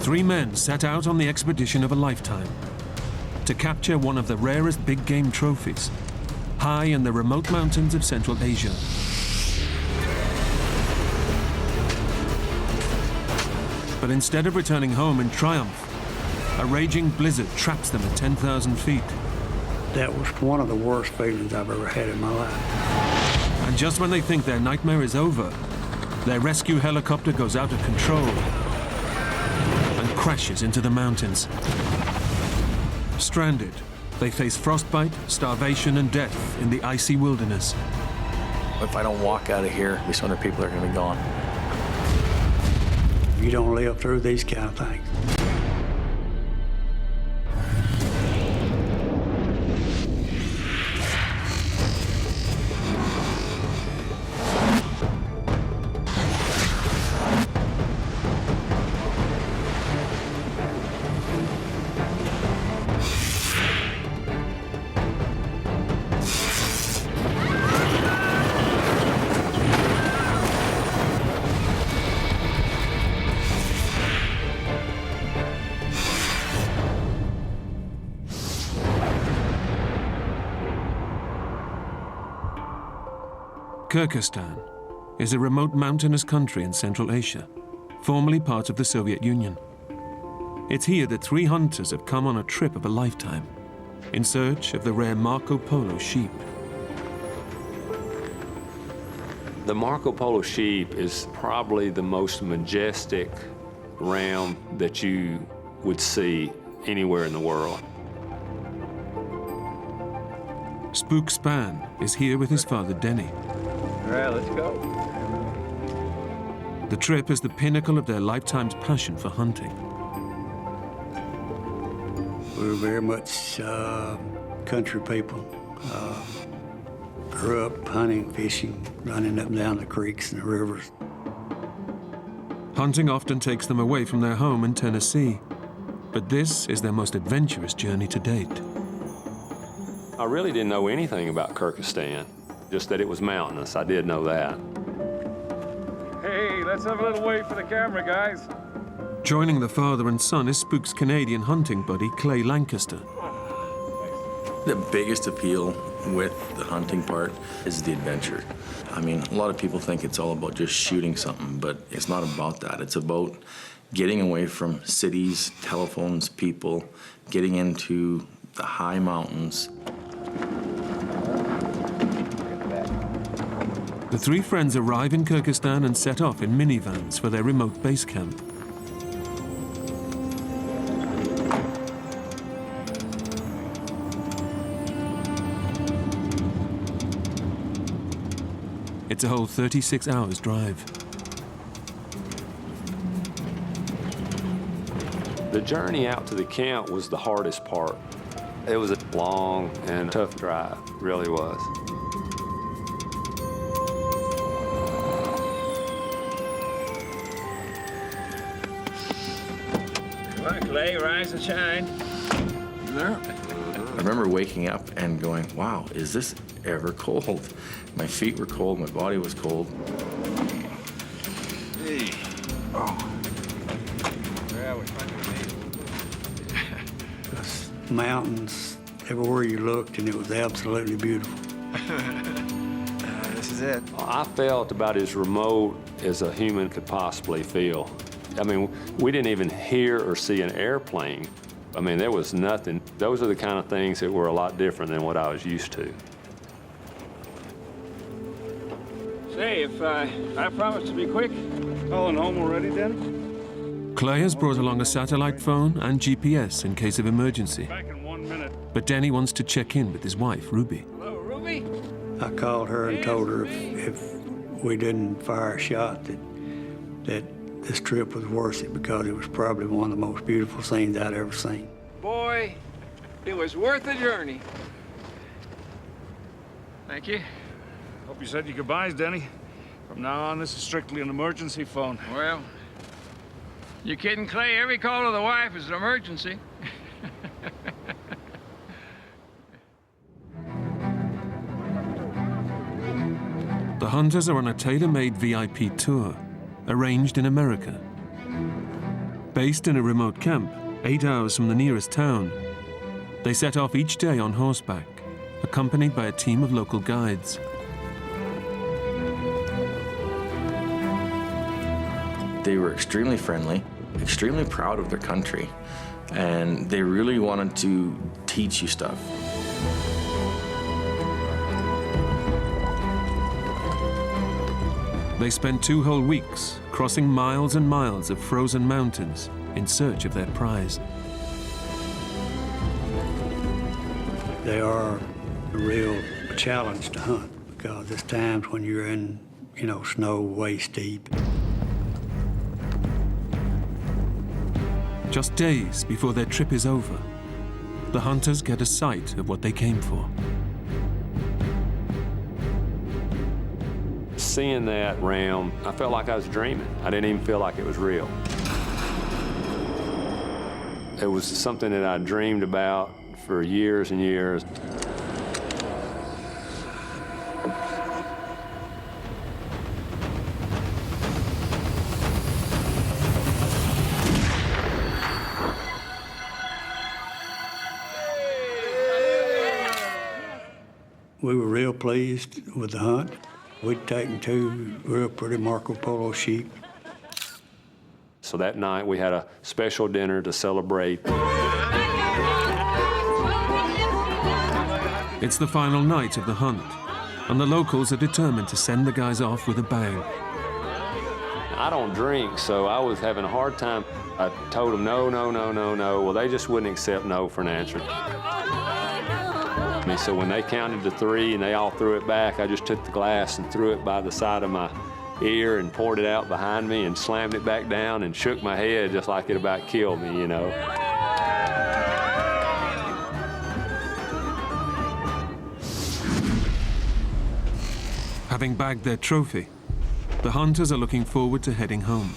Three men set out on the expedition of a lifetime to capture one of the rarest big game trophies, high in the remote mountains of Central Asia. But instead of returning home in triumph, a raging blizzard traps them at 10,000 feet. That was one of the worst feelings I've ever had in my life. And just when they think their nightmare is over, their rescue helicopter goes out of control and crashes into the mountains. Stranded, they face frostbite, starvation, and death in the icy wilderness. If I don't walk out of here, these 100 people are going to be gone. You don't live through these kind of things. Kyrgyzstan is a remote mountainous country in Central Asia, formerly part of the Soviet Union. It's here that three hunters have come on a trip of a lifetime in search of the rare Polo sheep. The Polo sheep is probably the most majestic ram that you would see anywhere in the world. Spook Span is here with his father, Denny. All right, let's go. The trip is the pinnacle of their lifetime's passion for hunting. We were very much country people. Grew up hunting, fishing, running up and down the creeks and the rivers. Hunting often takes them away from their home in Tennessee, but this is their most adventurous journey to date. I really didn't know anything about Kyrgyzstan, just that it was mountainous. I did know that. Hey, let's have a little wait for the camera, guys. Joining the father and son is Spook's Canadian hunting buddy, Clay Lancaster. The biggest appeal with the hunting part is the adventure. I mean, a lot of people think it's all about just shooting something, but it's not about that. It's about getting away from cities, telephones, people, getting into the high mountains. The three friends arrive in Kyrgyzstan and set off in minivans for their remote base camp. It's a whole 36 hours drive. The journey out to the camp was the hardest part. It was a long and tough drive, it really was. Come on, Clay, rise and shine. There. I remember waking up and going, wow, is this ever cold? My feet were cold, my body was cold. Hey. Oh. Yeah, we're trying to Mountains everywhere you looked, and it was absolutely beautiful. This is it. I felt about as remote as a human could possibly feel. I mean, we didn't even hear or see an airplane. I mean, there was nothing. Those are the kind of things that were a lot different than what I was used to. Say, if I promise to be quick, calling home already, then? Clay has brought along a satellite phone and GPS in case of emergency. Back in 1 minute. But Denny wants to check in with his wife, Ruby. Hello, Ruby? I called her and told her if we didn't fire a shot that this trip was worth it, because it was probably one of the most beautiful scenes I'd ever seen. Boy, it was worth the journey. Thank you. Hope you said your goodbyes, Denny. From now on, this is strictly an emergency phone. Well, you're kidding, Clay. Every call to the wife is an emergency. The hunters are on a tailor-made VIP tour, arranged in America. Based in a remote camp, 8 hours from the nearest town, they set off each day on horseback, accompanied by a team of local guides. They were extremely friendly, extremely proud of their country, and they really wanted to teach you stuff. They spent 2 whole weeks crossing miles and miles of frozen mountains in search of their prize. They are a real challenge to hunt because there's times when you're in, snow waist deep. Just days before their trip is over, the hunters get a sight of what they came for. Seeing that ram, I felt like I was dreaming. I didn't even feel like it was real. It was something that I dreamed about for years and years. We were real pleased with the hunt. We'd taken 2 real pretty Marco Polo sheep. So that night we had a special dinner to celebrate. It's the final night of the hunt, and the locals are determined to send the guys off with a bang. I don't drink, so I was having a hard time. I told them no, no, no, no, no. Well, they just wouldn't accept no for an answer. And so when they counted to 3 and they all threw it back, I just took the glass and threw it by the side of my ear and poured it out behind me and slammed it back down and shook my head just like it about killed me, you know. Having bagged their trophy, the hunters are looking forward to heading home.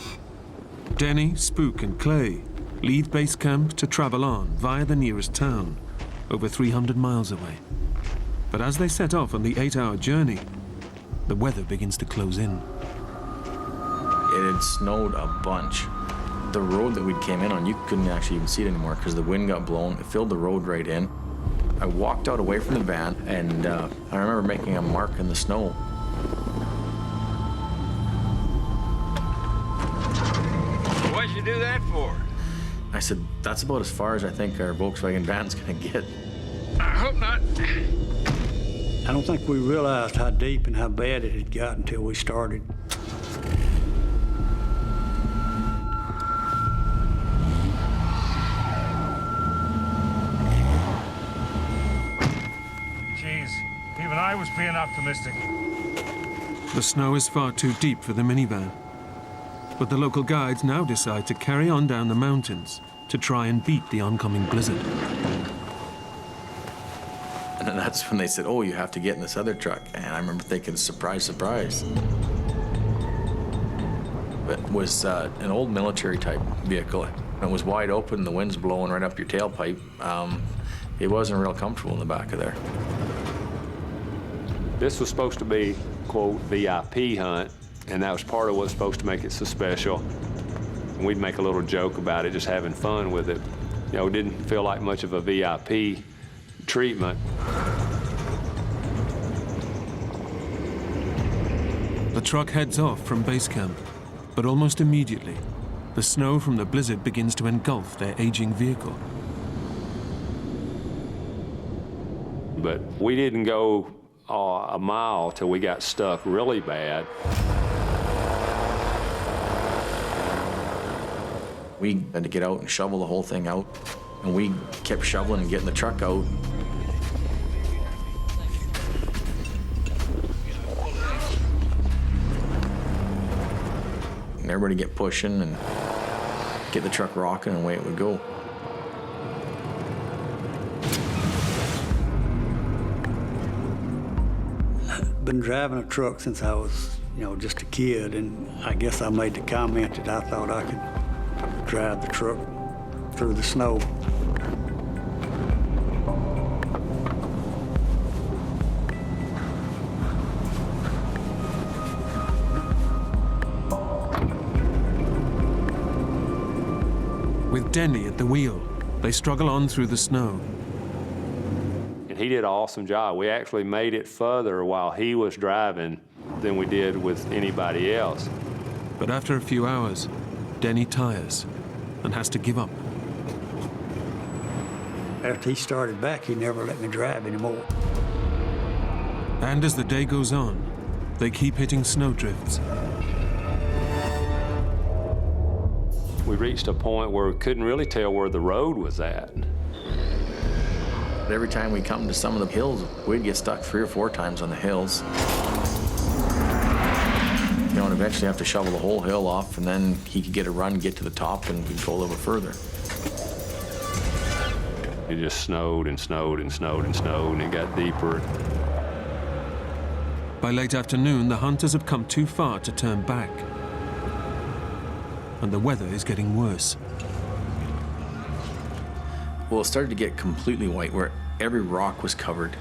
Denny, Spook, and Clay leave base camp to travel on via the nearest town, over 300 miles away. But as they set off on the 8-hour journey, the weather begins to close in. It had snowed a bunch. The road that we came in on, you couldn't actually even see it anymore because the wind got blown. It filled the road right in. I walked out away from the van, and I remember making a mark in the snow. What'd you do that for? I said, that's about as far as I think our Volkswagen van's gonna get. I hope not. I don't think we realized how deep and how bad it had got until we started. Jeez, even I was being optimistic. The snow is far too deep for the minivan, but the local guides now decide to carry on down the mountains to try and beat the oncoming blizzard. And then that's when they said, oh, you have to get in this other truck. And I remember thinking, surprise, surprise. It was an old military type vehicle. It was wide open, the wind's blowing right up your tailpipe. It wasn't real comfortable in the back of there. This was supposed to be, quote, VIP hunt, and that was part of what's supposed to make it so special. And we'd make a little joke about it, just having fun with it. You know, it didn't feel like much of a VIP treatment. The truck heads off from base camp, but almost immediately, the snow from the blizzard begins to engulf their aging vehicle. But we didn't go a mile till we got stuck really bad. We had to get out and shovel the whole thing out. And we kept shoveling and getting the truck out. And everybody get pushing and get the truck rocking, and away it would go. I've been driving a truck since I was, just a kid, and I guess I made the comment that I thought I could drive the truck through the snow. With Denny at the wheel, they struggle on through the snow. And he did an awesome job. We actually made it further while he was driving than we did with anybody else. But after a few hours, Denny tires and has to give up. After he started back, he never let me drive anymore. And as the day goes on, they keep hitting snowdrifts. We reached a point where we couldn't really tell where the road was at. Every time we come to some of the hills, we'd get stuck 3 or 4 times on the hills. You know, and eventually have to shovel the whole hill off, and then he could get a run, get to the top, and we'd go a little bit further. It just snowed and snowed and snowed and snowed, and it got deeper. By late afternoon, the hunters have come too far to turn back. And the weather is getting worse. Well, it started to get completely white, where every rock was covered.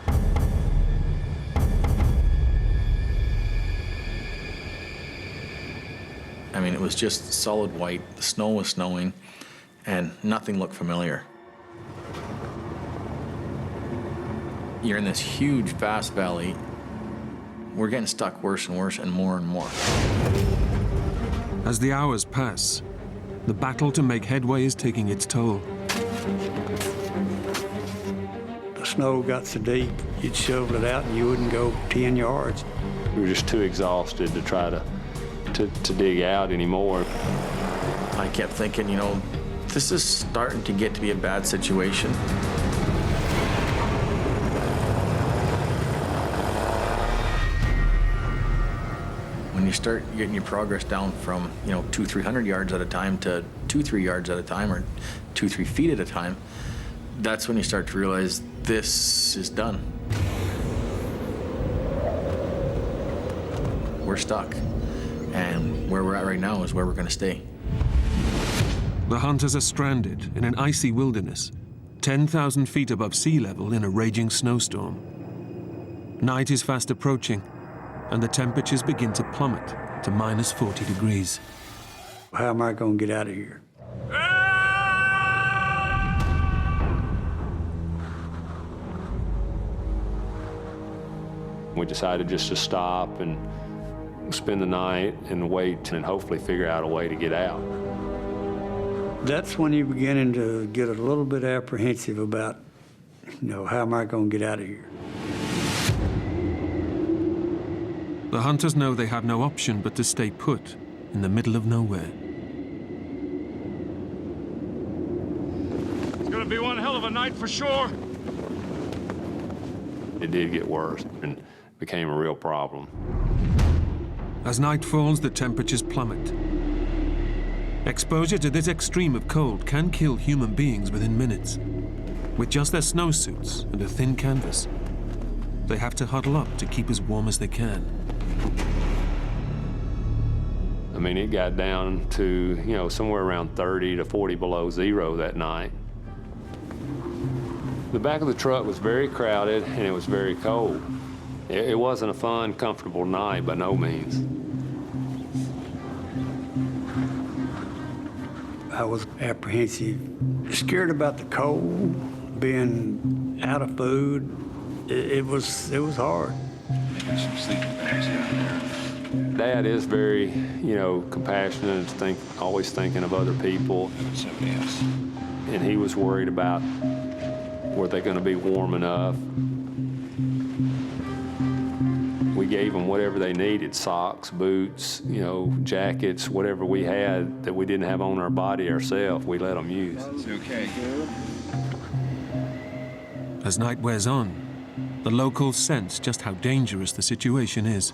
I mean, it was just solid white. The snow was snowing, and nothing looked familiar. You're in this huge, vast valley. We're getting stuck worse and worse and more and more. As the hours pass, the battle to make headway is taking its toll. The snow got so deep, you'd shovel it out and you wouldn't go 10 yards. We were just too exhausted to try to dig out anymore. I kept thinking, you know, this is starting to get to be a bad situation. When you start getting your progress down from, you know, 200-300 yards at a time to 2-3 yards at a time, or 2-3 feet at a time, that's when you start to realize this is done. We're stuck, and where we're at right now is where we're going to stay. The hunters are stranded in an icy wilderness, 10,000 feet above sea level in a raging snowstorm. Night is fast approaching, and the temperatures begin to plummet to minus 40 degrees. How am I going to get out of here? We decided just to stop and spend the night and wait and hopefully figure out a way to get out. That's when you're beginning to get a little bit apprehensive about, you know, how am I going to get out of here? The hunters know they have no option but to stay put in the middle of nowhere. It's gonna be one hell of a night for sure. It did get worse and became a real problem. As night falls, the temperatures plummet. Exposure to this extreme of cold can kill human beings within minutes. With just their snowsuits and a thin canvas, they have to huddle up to keep as warm as they can. I mean, it got down to, you know, somewhere around 30 to 40 below zero that night. The back of the truck was very crowded and it was very cold. It wasn't a fun, comfortable night by no means. I was apprehensive, scared about the cold, being out of food. It was hard. Maybe some sleeping bags down there. Dad is very, you know, compassionate, always thinking of other people. Somebody else. And he was worried about were they going to be warm enough. We gave them whatever they needed, socks, boots, you know, jackets, whatever we had that we didn't have on our body ourselves, we let them use. It's okay. As night wears on, the locals sense just how dangerous the situation is.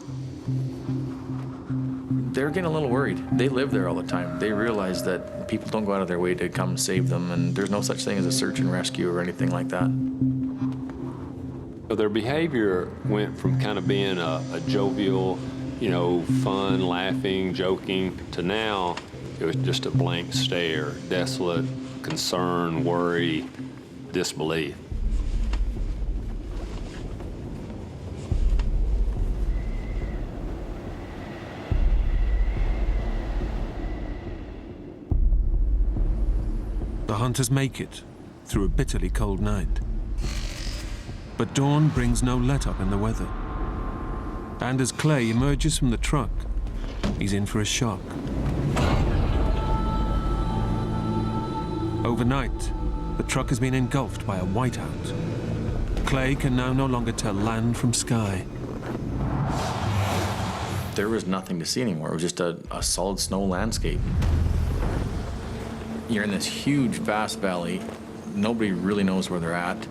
They're getting a little worried. They live there all the time. They realize that people don't go out of their way to come save them, and there's no such thing as a search and rescue or anything like that. Their behavior went from kind of being a jovial, you know, fun, laughing, joking, to now it was just a blank stare, desolate, concern, worry, disbelief. The hunters make it through a bitterly cold night. But dawn brings no let-up in the weather. And as Clay emerges from the truck, he's in for a shock. Overnight, the truck has been engulfed by a whiteout. Clay can now no longer tell land from sky. There was nothing to see anymore. It was just a solid snow landscape. You're in this huge, vast valley. Nobody really knows where they're at.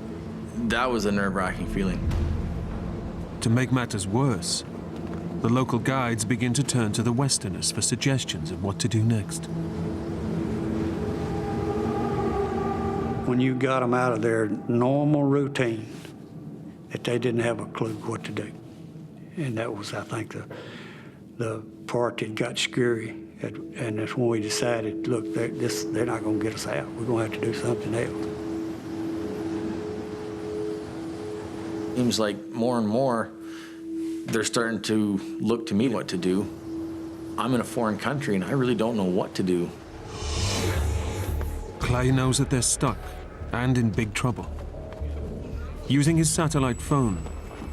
That was a nerve-wracking feeling. To make matters worse, the local guides begin to turn to the Westerners for suggestions of what to do next. When you got them out of their normal routine, that they didn't have a clue what to do. And that was, I think, the part that got scary. And that's when we decided, look, they're not going to get us out. We're going to have to do something else. Seems like more and more, they're starting to look to me what to do. I'm in a foreign country, and I really don't know what to do. Clay knows that they're stuck and in big trouble. Using his satellite phone,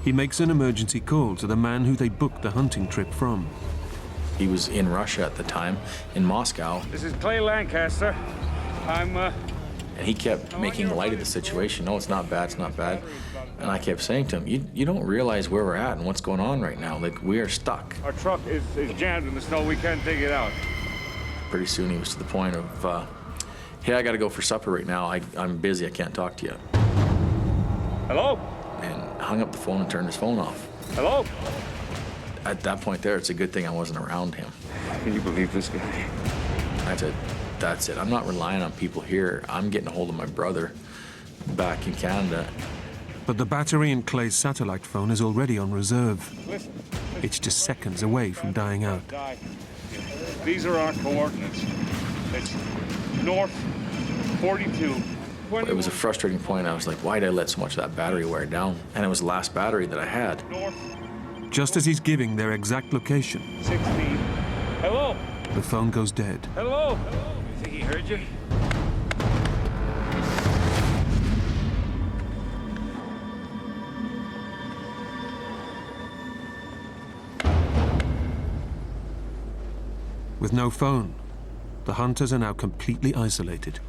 he makes an emergency call to the man who they booked the hunting trip from. He was in Russia at the time, in Moscow. This is Clay Lancaster. And he kept making light of the situation. No, it's not bad, it's not bad. And I kept saying to him, you don't realize where we're at and what's going on right now. Like, we are stuck. Our truck is jammed in the snow. We can't take it out. Pretty soon he was to the point of, hey, I got to go for supper right now. I'm busy, I can't talk to you. Hello? And hung up the phone and turned his phone off. Hello? At that point there, it's a good thing I wasn't around him. Can you believe this guy? I said, that's it. I'm not relying on people here. I'm getting a hold of my brother back in Canada. But the battery in Clay's satellite phone is already on reserve. It's just seconds away from dying out. These are our coordinates. It's north 42. It was a frustrating point. I was like, why did I let so much of that battery wear down? And it was the last battery that I had. North Just as he's giving their exact location, 16. Hello? the phone goes dead. Hello? You think he heard you? With no phone, the hunters are now completely isolated.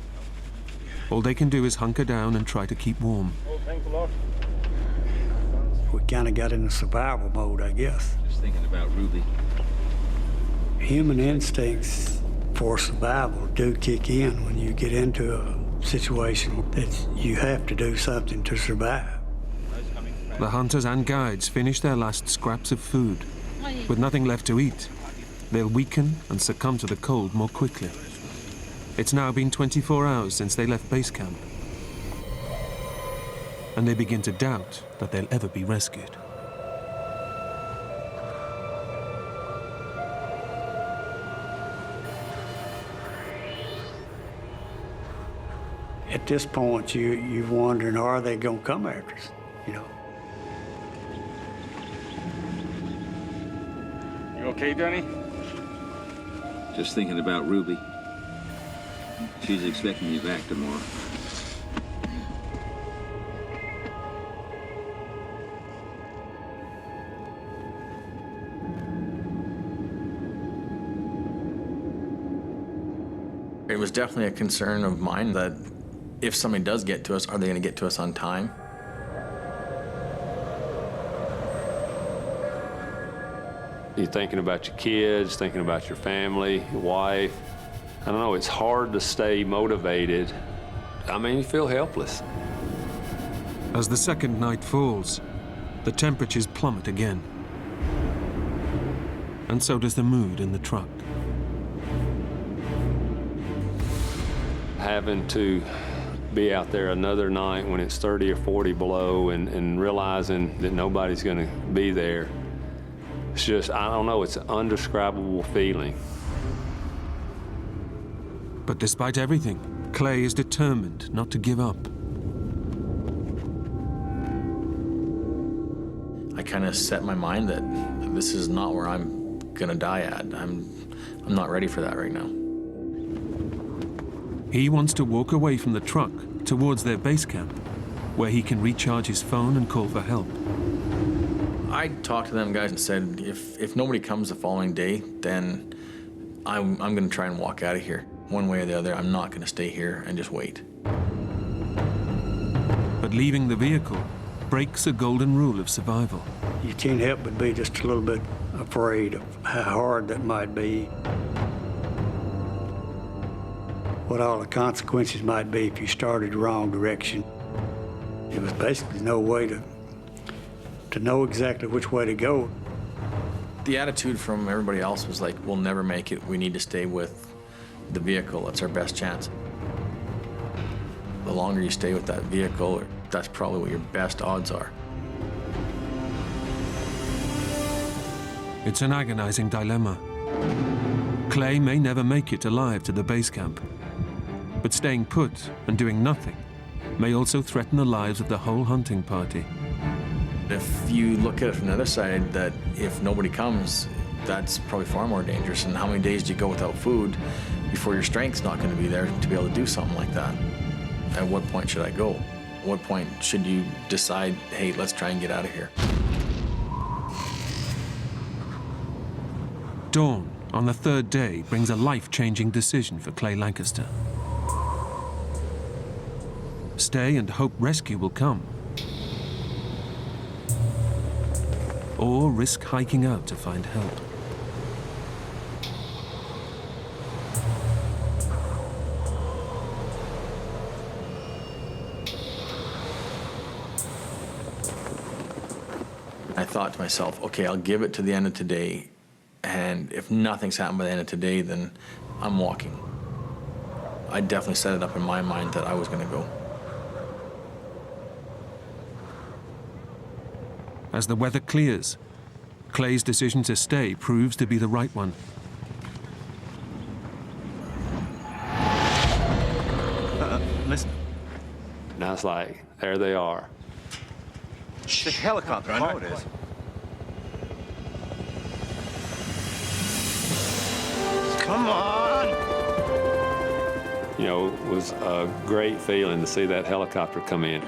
All they can do is hunker down and try to keep warm. Oh, thanks a lot. We kind of got into survival mode, I guess. Just thinking about Ruby. Human instincts for survival do kick in when you get into a situation that you have to do something to survive. The hunters and guides finish their last scraps of food. With nothing left to eat, they'll weaken and succumb to the cold more quickly. It's now been 24 hours since they left base camp, and they begin to doubt that they'll ever be rescued. At this point, you're wondering, are they going to come after us, you know? You okay, Danny? Just thinking about Ruby. She's expecting me back tomorrow. It was definitely a concern of mine that if somebody does get to us, are they going to get to us on time? You're thinking about your kids, thinking about your family, your wife. I don't know, it's hard to stay motivated. I mean, you feel helpless. As the second night falls, the temperatures plummet again. And so does the mood in the truck. Having to be out there another night when it's 30 or 40 below and realizing that nobody's gonna be there. It's just, I don't know, it's an indescribable feeling. But despite everything, Clay is determined not to give up. I kind of set my mind that this is not where I'm gonna die at. I'm not ready for that right now. He wants to walk away from the truck towards their base camp, where he can recharge his phone and call for help. I talked to them guys and said, if nobody comes the following day, then I'm going to try and walk out of here. One way or the other, I'm not going to stay here and just wait. But leaving the vehicle breaks a golden rule of survival. You can't help but be just a little bit afraid of how hard that might be. What all the consequences might be if you started the wrong direction. There was basically no way to know exactly which way to go. The attitude from everybody else was like, we'll never make it. We need to stay with the vehicle. That's our best chance. The longer you stay with that vehicle, that's probably what your best odds are. It's an agonizing dilemma. Clay may never make it alive to the base camp, but staying put and doing nothing may also threaten the lives of the whole hunting party. If you look at it from the other side, that if nobody comes, that's probably far more dangerous. And how many days do you go without food before your strength's not going to be there to be able to do something like that? At what point should I go? At what point should you decide, hey, let's try and get out of here? Dawn on the third day brings a life-changing decision for Clay Lancaster. Stay and hope rescue will come, or risk hiking out to find help. I thought to myself, okay, I'll give it to the end of today, and if nothing's happened by the end of today, then I'm walking. I definitely set it up in my mind that I was going to go. As the weather clears, Clay's decision to stay proves to be the right one. Listen. Now it's like, there they are. It's a helicopter, I know it is. Come on! You know, it was a great feeling to see that helicopter come in.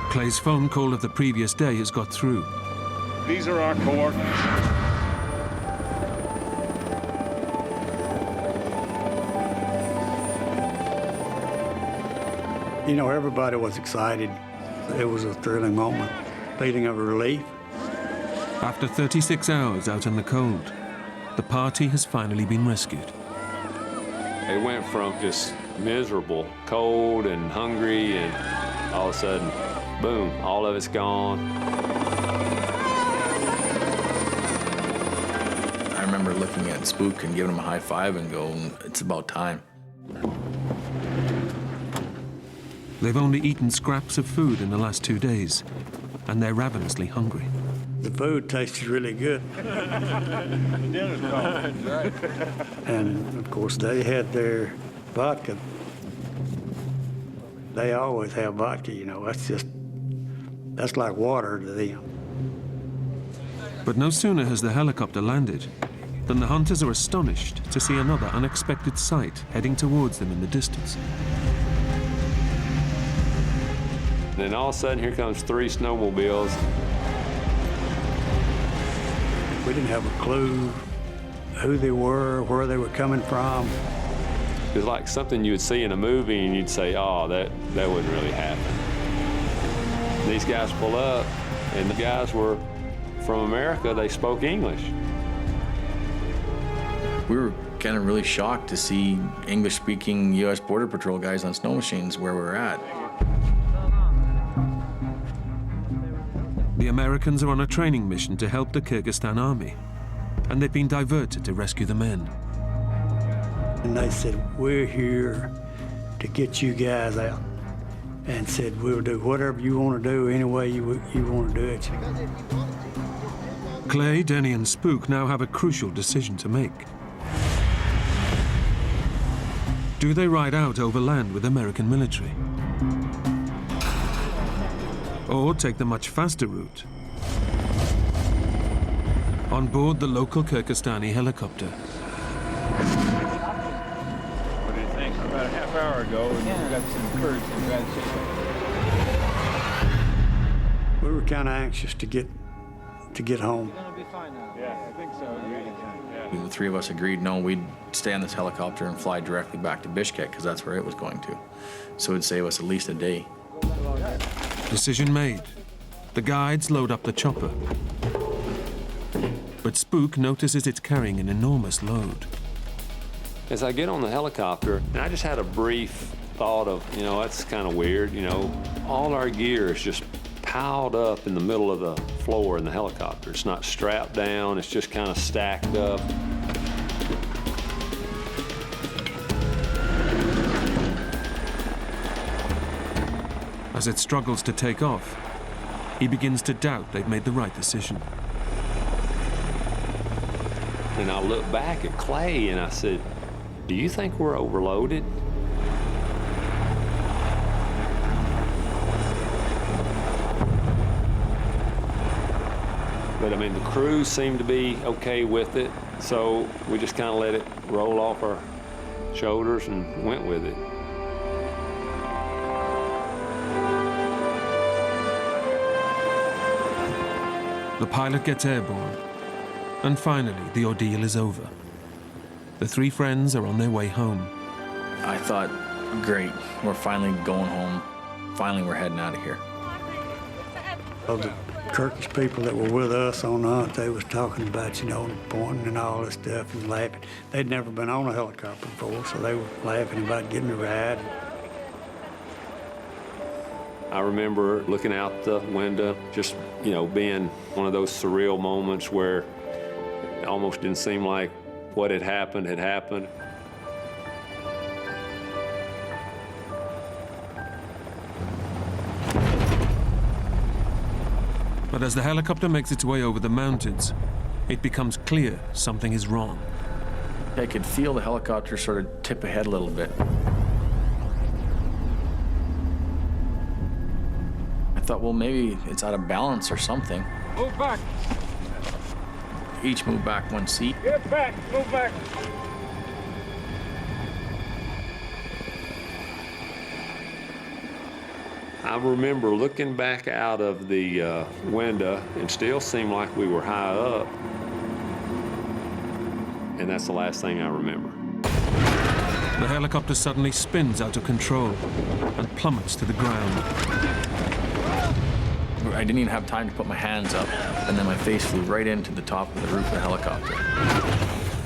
Clay's phone call of the previous day has got through. These are our coordinates. You know, everybody was excited. It was a thrilling moment, feeling of relief. After 36 hours out in the cold, the party has finally been rescued. It went from just miserable, cold and hungry, and all of a sudden, boom, all of it's gone. I remember looking at Spook and giving him a high five and going, it's about time. They've only eaten scraps of food in the last 2 days, and they're ravenously hungry. The food tasted really good. Dinner's gone. That's right. And of course, they had their vodka. They always have vodka, you know. That's like water to them. But no sooner has the helicopter landed than the hunters are astonished to see another unexpected sight heading towards them in the distance. Then all of a sudden, here comes 3 snowmobiles. We didn't have a clue who they were, where they were coming from. It was like something you would see in a movie and you'd say, oh, that wouldn't really happen. These guys pull up, and the guys were from America. They spoke English. We were kind of really shocked to see English-speaking U.S. Border Patrol guys on snow machines where we were at. The Americans are on a training mission to help the Kyrgyzstan army, and they've been diverted to rescue the men. And they said, we're here to get you guys out. And said, we'll do whatever you want to do, any way you want to do it. Clay, Denny, and Spook now have a crucial decision to make. Do they ride out overland with American military? Or take the much faster route? On board the local Kyrgyzstani helicopter, What do you think? About a half hour ago, and we got some Kurds in bad shape. We were kind of anxious to get home. Yeah, I think so. Yeah. The three of us agreed, no, we'd stay on this helicopter and fly directly back to Bishkek, because that's where it was going to. So it'd save us at least a day. decision made. The guides load up the chopper. But Spook notices it's carrying an enormous load. As I get on the helicopter, and I just had a brief thought of, that's kind of weird, all our gear is just piled up in the middle of the floor in the helicopter. It's not strapped down, it's just kind of stacked up. As it struggles to take off, he begins to doubt they've made the right decision. And I look back at Clay and I said, "Do you think we're overloaded?" But I mean, the crew seemed to be okay with it, so we just kind of let it roll off our shoulders and went with it. The pilot gets airborne, and finally the ordeal is over. The three friends are on their way home. I thought, great, we're finally going home. Finally, we're heading out of here. Of the Kyrgyz people that were with us on the hunt, they was talking about, pointing and all this stuff and laughing. They'd never been on a helicopter before, so they were laughing about getting a ride. I remember looking out the window, just, being one of those surreal moments where it almost didn't seem like what had happened had happened. But as the helicopter makes its way over the mountains, it becomes clear something is wrong. I could feel the helicopter sort of tip ahead a little bit. I thought, well, maybe it's out of balance or something. Move back. Each moved back one seat. Get back. Move back. I remember looking back out of the window and still seemed like we were high up. And that's the last thing I remember. The helicopter suddenly spins out of control and plummets to the ground. I didn't even have time to put my hands up, and then my face flew right into the top of the roof of the helicopter.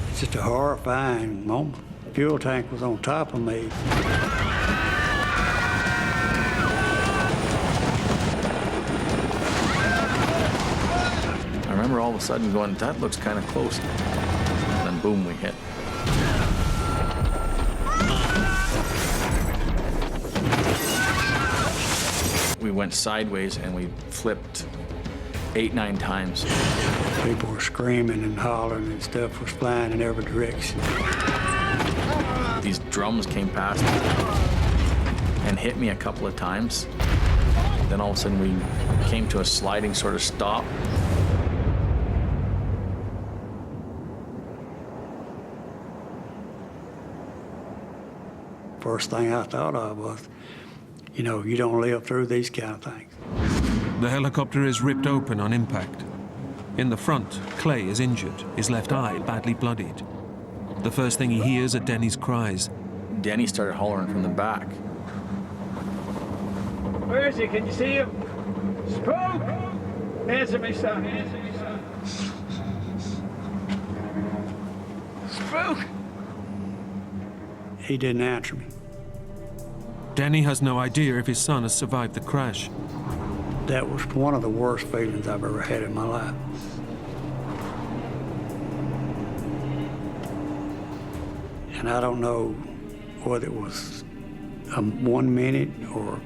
It's just a horrifying moment. The fuel tank was on top of me. I remember all of a sudden going, that looks kind of close. And then boom, we hit. We went sideways and we flipped 8-9 times. People were screaming and hollering and stuff was flying in every direction. These drums came past me and hit me a couple of times. Then all of a sudden we came to a sliding sort of stop. First thing I thought of was, you don't live through these kind of things. The helicopter is ripped open on impact. In the front, Clay is injured, his left eye badly bloodied. The first thing he hears are Denny's cries. Denny started hollering from the back. Where is he? Can you see him? Spook! Answer me, son. Answer me, son. Spook! He didn't answer me. Denny has no idea if his son has survived the crash. That was one of the worst feelings I've ever had in my life. And I don't know whether it was 1 minute or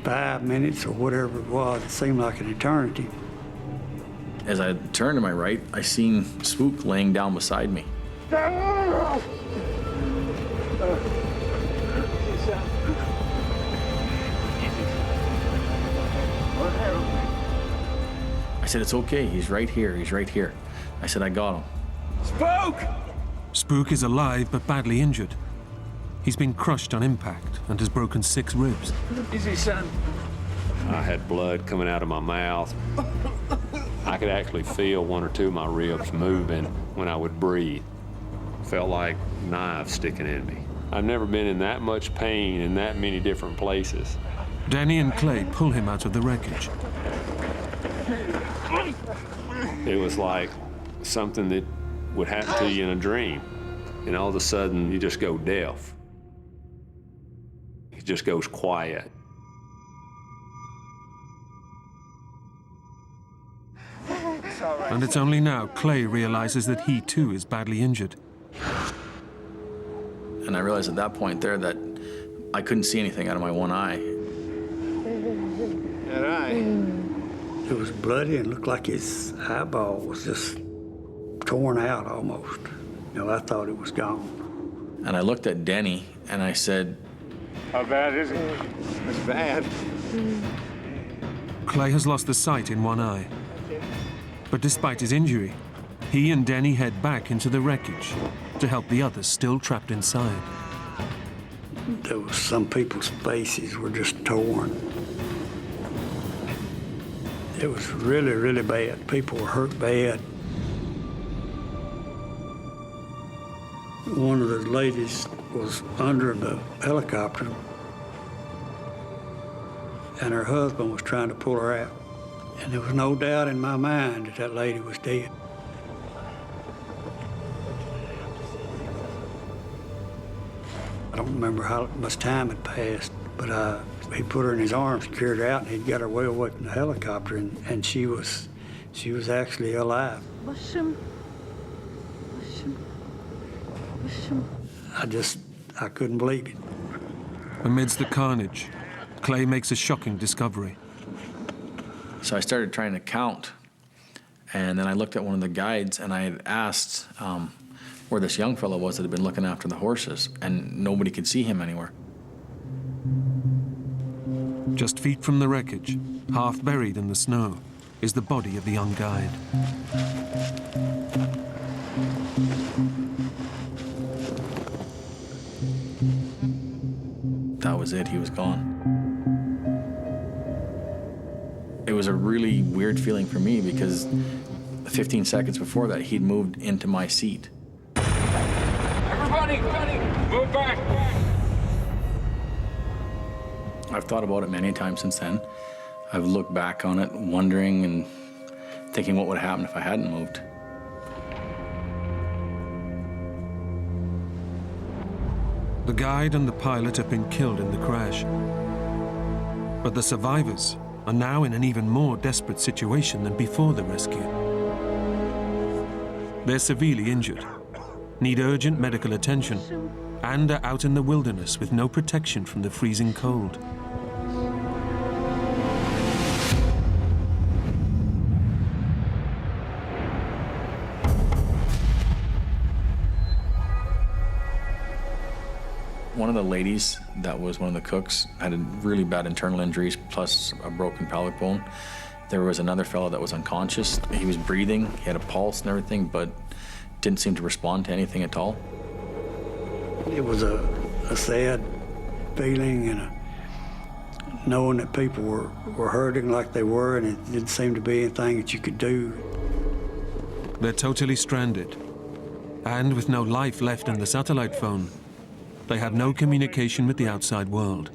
5 minutes or whatever it was. It seemed like an eternity. As I turned to my right, I seen Spook laying down beside me. I said, it's okay, he's right here, he's right here. I said, I got him. Spook! Spook is alive but badly injured. He's been crushed on impact and has broken 6 ribs. Easy, son. I had blood coming out of my mouth. I could actually feel 1 or 2 of my ribs moving when I would breathe. Felt like knives sticking in me. I've never been in that much pain in that many different places. Danny and Clay pull him out of the wreckage. It was like something that would happen to you in a dream. And all of a sudden, you just go deaf. It just goes quiet. And it's only now Clay realizes that he too is badly injured. And I realized at that point there that I couldn't see anything out of my one eye. That eye. It was bloody and looked like his eyeball was just torn out almost. You know, I thought it was gone. And I looked at Denny and I said, How bad is it? It's bad. Clay has lost the sight in one eye. But despite his injury, he and Denny head back into the wreckage to help the others still trapped inside. There was some people's faces were just torn. It was really, really bad. People were hurt bad. One of the ladies was under the helicopter, and her husband was trying to pull her out. And there was no doubt in my mind that that lady was dead. I don't remember how much time had passed, but he put her in his arms, carried her out, and he'd got her way away from the helicopter, and she was actually alive. I couldn't believe it. Amidst the carnage, Clay makes a shocking discovery. so I started trying to count. And then I looked at one of the guides and I had asked where this young fellow was that had been looking after the horses, and nobody could see him anywhere. Just feet from the wreckage, half buried in the snow, is the body of the young guide. That was it, he was gone. It was a really weird feeling for me because 15 seconds before that, he'd moved into my seat. Everybody, move back! I've thought about it many times since then. I've looked back on it, wondering and thinking what would have happened if I hadn't moved. The guide and the pilot have been killed in the crash. But the survivors are now in an even more desperate situation than before the rescue. They're severely injured, need urgent medical attention, and are out in the wilderness with no protection from the freezing cold. One of the ladies that was one of the cooks had really bad internal injuries plus a broken pelvic bone. There was another fellow that was unconscious. He was breathing, he had a pulse and everything, but didn't seem to respond to anything at all. It was a sad feeling, and knowing that people were hurting like they were, and it didn't seem to be anything that you could do. They're totally stranded, and with no life left in the satellite phone, they have no communication with the outside world.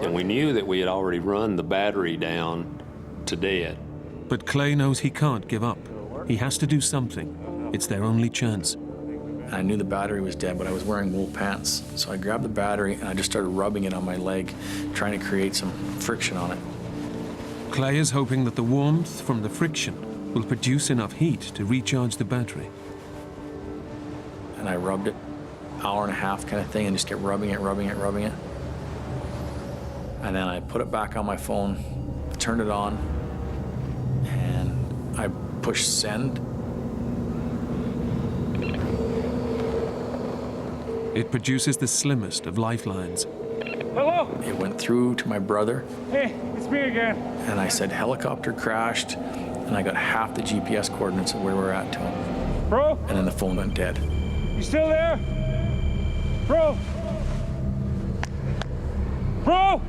And we knew that we had already run the battery down to dead. But Clay knows he can't give up. He has to do something. It's their only chance. I knew the battery was dead, but I was wearing wool pants. So I grabbed the battery and I just started rubbing it on my leg, trying to create some friction on it. Clay is hoping that the warmth from the friction will produce enough heat to recharge the battery. And I rubbed it, hour and a half kind of thing, and just kept rubbing it. And then I put it back on my phone, turned it on, and I pushed send. It produces the slimmest of lifelines. Hello? It went through to my brother, Hey, it's me again. and I said, helicopter crashed. And and I got half the GPS coordinates of where we're at to him. Bro, And then the phone went dead. you still there? Bro! Bro!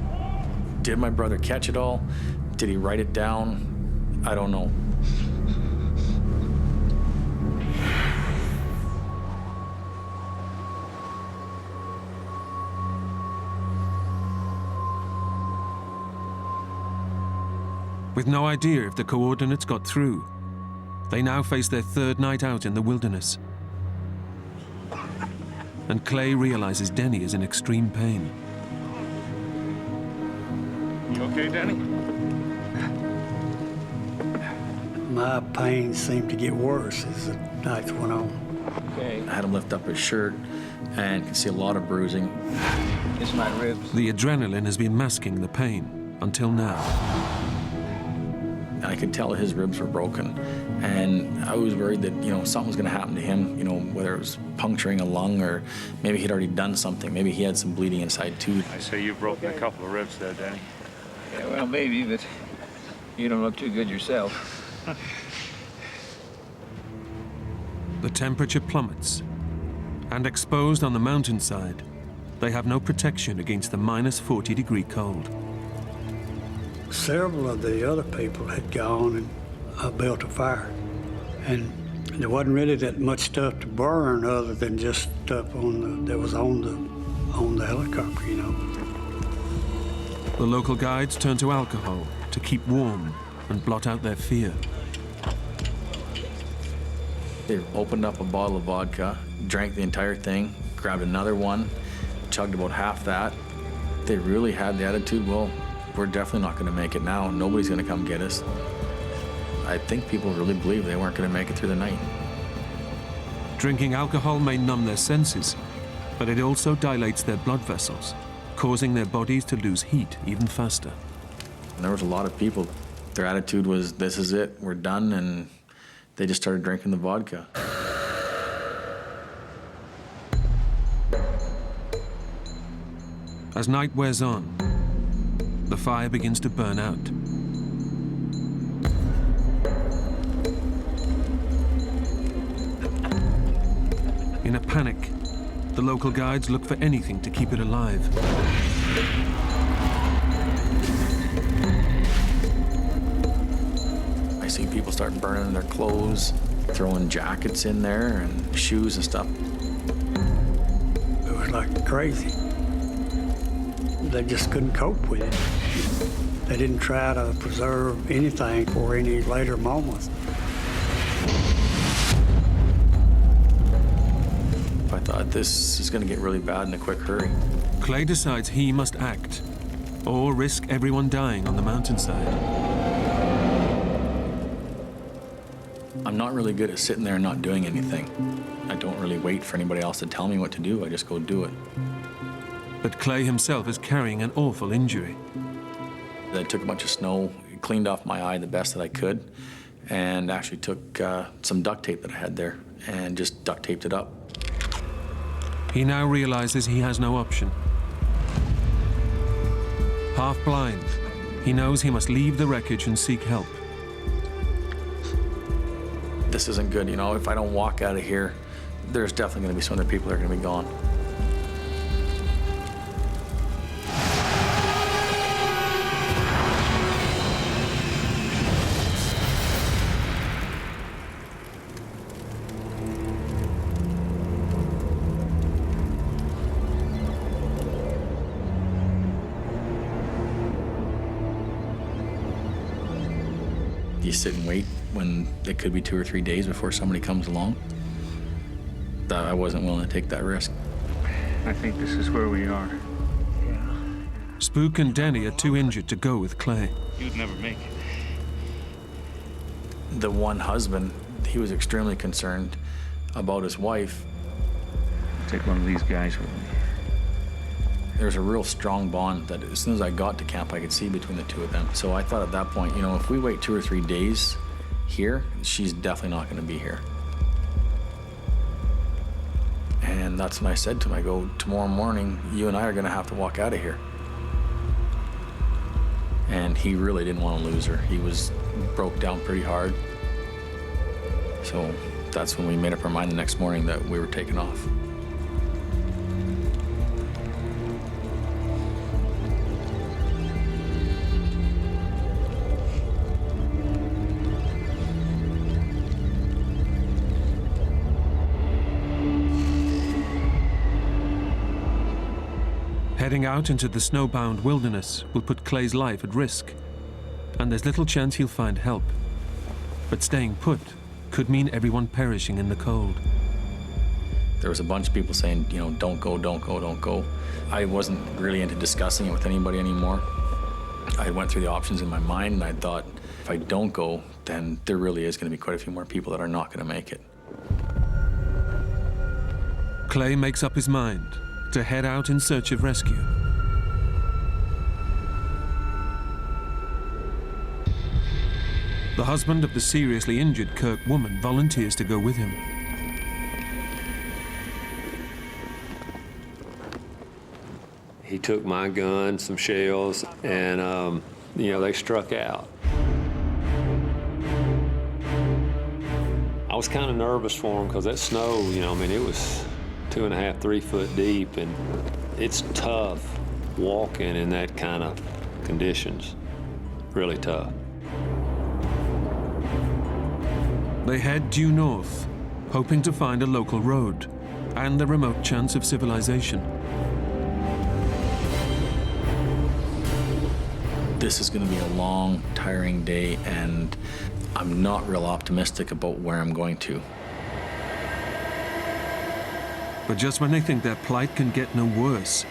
Did my brother catch it all? Did he write it down? I don't know. With no idea if the coordinates got through, they now face their third night out in the wilderness. And Clay realizes Denny is in extreme pain. You okay, Danny? My pain seemed to get worse as the nights went on. Okay, I had him lift up his shirt and could see a lot of bruising. it's my ribs. The adrenaline has been masking the pain until now. I could tell his ribs were broken, and I was worried that, something was going to happen to him, whether it was puncturing a lung or maybe he'd already done something. Maybe he had some bleeding inside too. I say you've broken a couple of ribs there, Danny. Yeah, well, maybe, but you don't look too good yourself. The temperature plummets, and exposed on the mountainside, they have no protection against the minus 40-degree cold. Several of the other people had gone and built a fire. And there wasn't really that much stuff to burn other than just stuff that was on the helicopter, The local guides turn to alcohol to keep warm and blot out their fear. They opened up a bottle of vodka, drank the entire thing, grabbed another one, chugged about half that. They really had the attitude, well, we're definitely not going to make it now. Nobody's going to come get us. I think people really believed they weren't going to make it through the night. Drinking alcohol may numb their senses, but it also dilates their blood vessels, causing their bodies to lose heat even faster. And there was a lot of people, their attitude was, this is it, we're done, and they just started drinking the vodka. As night wears on, the fire begins to burn out. In a panic, the local guides look for anything to keep it alive. I see people start burning their clothes, throwing jackets in there and shoes and stuff. It was like crazy. They just couldn't cope with it. They didn't try to preserve anything for any later moments. I thought this is going to get really bad in a quick hurry. Clay decides he must act, or risk everyone dying on the mountainside. I'm not really good at sitting there and not doing anything. I don't really wait for anybody else to tell me what to do. I just go do it. But Clay himself is carrying an awful injury. I took a bunch of snow, cleaned off my eye the best that I could, and actually took some duct tape that I had there and just duct taped it up. He now realizes he has no option. Half blind, he knows he must leave the wreckage and seek help. This isn't good, if I don't walk out of here, there's definitely going to be some other people that are going to be gone. You sit and wait when it could be 2 or 3 days before somebody comes along. I wasn't willing to take that risk. I think this is where we are. Spook and Denny are too injured to go with Clay. You'd never make it. The one husband, he was extremely concerned about his wife. Take one of these guys with me. There's a real strong bond that as soon as I got to camp, I could see between the two of them. So I thought at that point, if we wait 2 or 3 days here, she's definitely not going to be here. And that's when I said to him, I go, tomorrow morning, you and I are going to have to walk out of here. And he really didn't want to lose her. He was broke down pretty hard. So that's when we made up our mind the next morning that we were taking off. Heading out into the snowbound wilderness will put Clay's life at risk, and there's little chance he'll find help. But staying put could mean everyone perishing in the cold. There was a bunch of people saying, you know, don't go, don't go, don't go. I wasn't really into discussing it with anybody anymore. I went through the options in my mind, and I thought, if I don't go, then there really is going to be quite a few more people that are not going to make it. Clay makes up his mind to head out in search of rescue. The husband of the seriously injured Kirk woman volunteers to go with him. He took my gun, some shells, and, you know, they struck out. I was kind of nervous for him because that snow, you know, I mean, it was 2.5, 3 foot deep, and it's tough walking in that kind of conditions. Really tough. They head due north, hoping to find a local road and the remote chance of civilization. This is going to be a long, tiring day, and I'm not real optimistic about where I'm going to. But just when they think their plight can get no worse,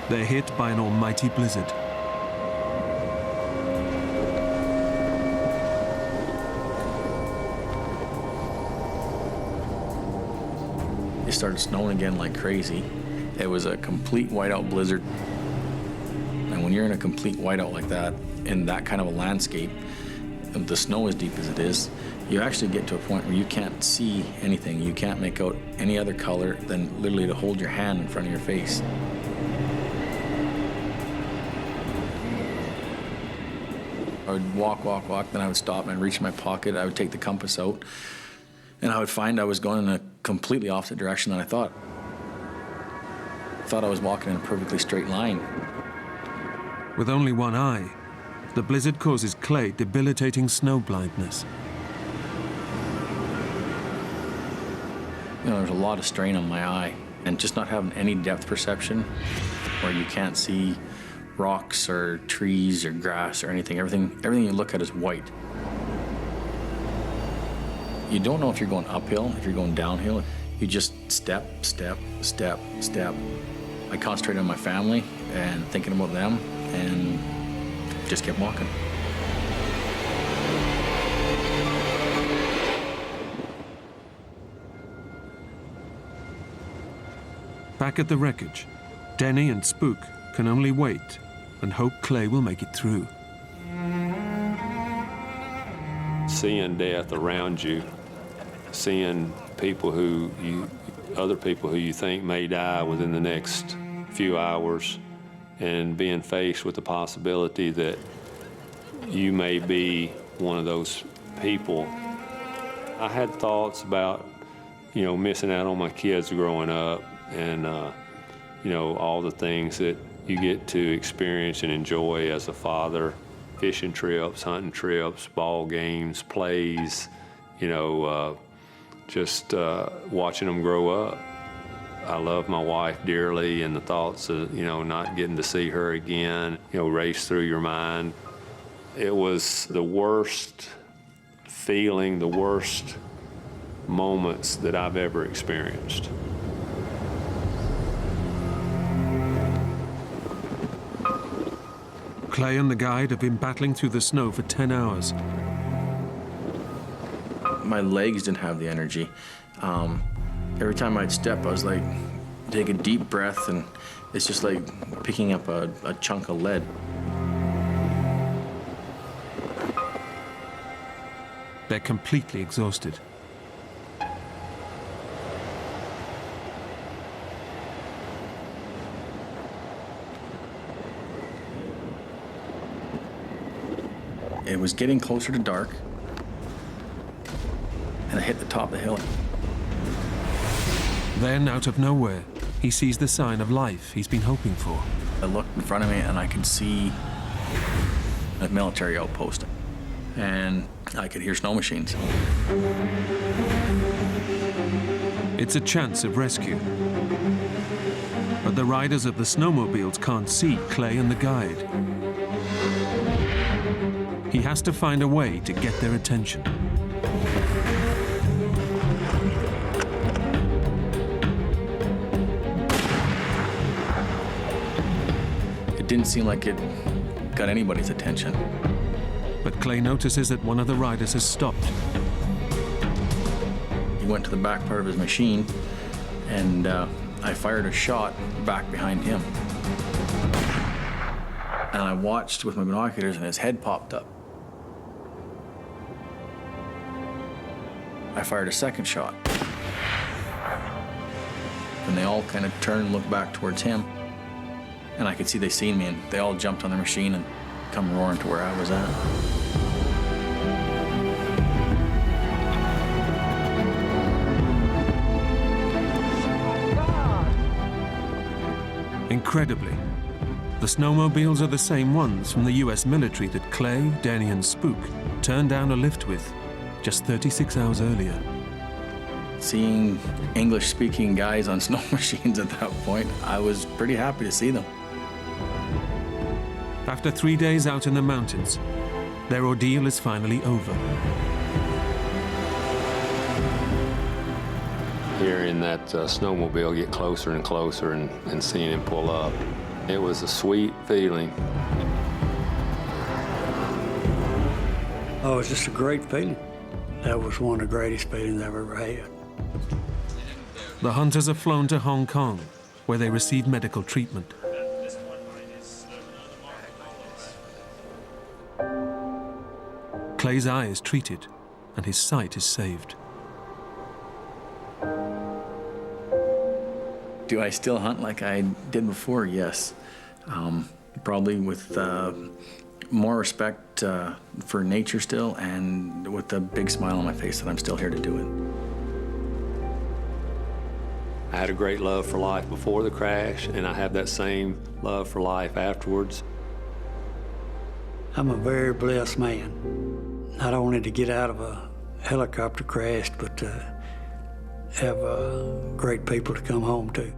they're hit by an almighty blizzard. It started snowing again like crazy. It was a complete whiteout blizzard. And when you're in a complete whiteout like that, in that kind of a landscape, the snow as deep as it is, you actually get to a point where you can't see anything. You can't make out any other color than literally to hold your hand in front of your face. I would walk, then I would stop and I'd reach in my pocket. I would take the compass out, and I would find I was going in a completely opposite direction than I thought. I thought I was walking in a perfectly straight line. With only one eye, the blizzard causes Clay debilitating snow blindness. You know, there's a lot of strain on my eye, and just not having any depth perception where you can't see rocks or trees or grass or anything. Everything you look at is white. You don't know if you're going uphill, if you're going downhill. You just step, step, step, step. I concentrated on my family and thinking about them, and just kept walking. Back at the wreckage, Denny and Spook can only wait and hope Clay will make it through. Seeing death around you, seeing people other people who you think may die within the next few hours, and being faced with the possibility that you may be one of those people. I had thoughts about, you know, missing out on my kids growing up, and, you know, all the things that you get to experience and enjoy as a father. Fishing trips, hunting trips, ball games, plays, you know, just watching them grow up. I love my wife dearly, and the thoughts of, you know, not getting to see her again, you know, race through your mind. It was the worst feeling, the worst moments that I've ever experienced. Clay and the guide have been battling through the snow for 10 hours. My legs didn't have the energy. Every time I'd step, I was like, take a deep breath, and it's just like picking up a chunk of lead. They're completely exhausted. was getting closer to dark, and I hit the top of the hill. Then, out of nowhere, he sees the sign of life he's been hoping for. I looked in front of me and I could see a military outpost, and I could hear snow machines. It's a chance of rescue. But the riders of the snowmobiles can't see Clay and the guide. He has to find a way to get their attention. It didn't seem like it got anybody's attention. But Clay notices that one of the riders has stopped. He went to the back part of his machine, and I fired a shot back behind him. And I watched with my binoculars, and his head popped up. I fired a second shot. And they all kind of turned and looked back towards him. And I could see they seen me, and they all jumped on their machine and come roaring to where I was at. Incredibly, the snowmobiles are the same ones from the US military that Clay, Denny, and Spook turned down a lift with just 36 hours earlier. Seeing English-speaking guys on snow machines at that point, I was pretty happy to see them. After 3 days out in the mountains, their ordeal is finally over. Hearing that snowmobile get closer and closer and seeing him pull up, it was a sweet feeling. Oh, it was just a great feeling. That was one of the greatest feelings I've ever had. The hunters are flown to Hong Kong, where they receive medical treatment. Clay's eye is treated, and his sight is saved. Do I still hunt like I did before? Yes. Probably with more respect for nature still, and with a big smile on my face that I'm still here to do it. I had a great love for life before the crash, and I have that same love for life afterwards. I'm a very blessed man. Not only to get out of a helicopter crash, but to have great people to come home to.